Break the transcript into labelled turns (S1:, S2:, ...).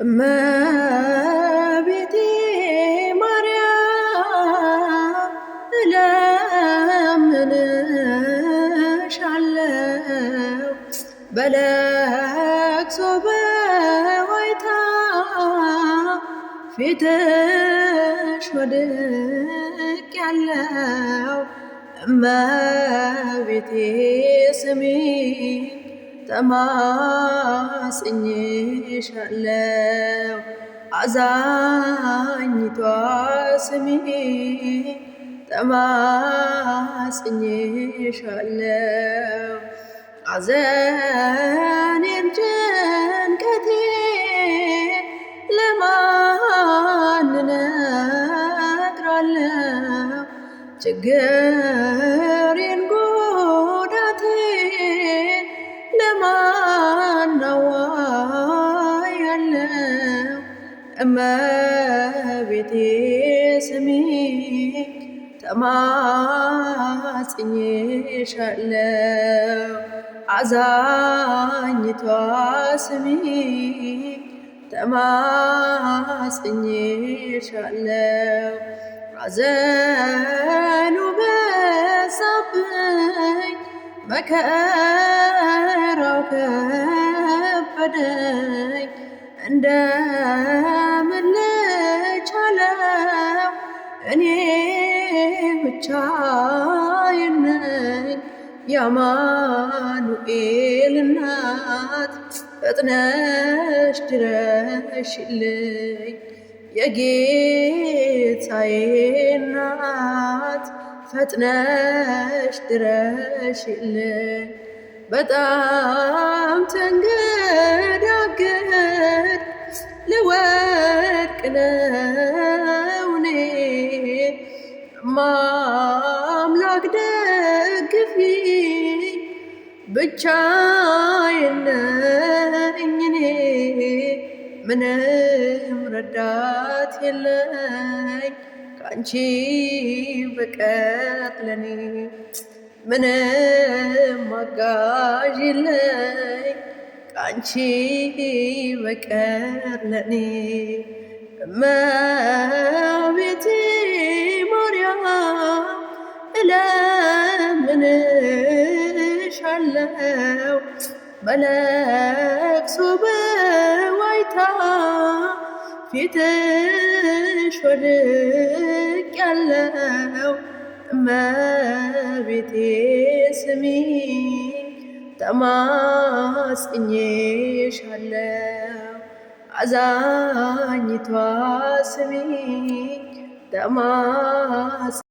S1: እመቤቴ ማርያም እለምንሻለሁ በለቅሶ በዋይታ ፊትሽ ወድቄአለሁ። እመቤቴ ስሚኝ ተማጽኜሻለሁ። አዛኝቷ ስሚኝ ተማጽኜሻለሁ። ሐዘኔን ጭንቀቴን ለማን እነግራለሁ? ችግሬን ጉዳቴን ለማን አዋያለሁ? እመቤቴ ስሚኝ ተማጽኜሻለሁ። አዛኝቷ ስሚኝ ተማጽኜሻለሁ። ሐዘኑ በዛብኝ መከራው ከበደኝ እንደምን ልቻለው? እኔ ብቻዬን ነኝ። የአማኑኤል እናት ፈጥነሽ ድረሽልኝ። የጌታዬ እናት ፈጥነሽ ድረሽልኝ። በጣም ተንገዳገድ ልወድቅ ነው እኔ። ማምላክ ደግፊኝ ብቻዬን ነኝ እኔ። ምንም ረዳት የለኝ ካንቺ በቀር ለኔ። ምንም አጋዥ የለኝ ካንቺ በቀር ለኔ። እመቤቴ ማርያም እለምንሻለሁ በለቅሶ በዋይታ ፊትሽ ወድቄአለሁ። እመቤቴ ስሚኝ ተማጽኜሻለሁ። አዛኝቷ ስሚኝ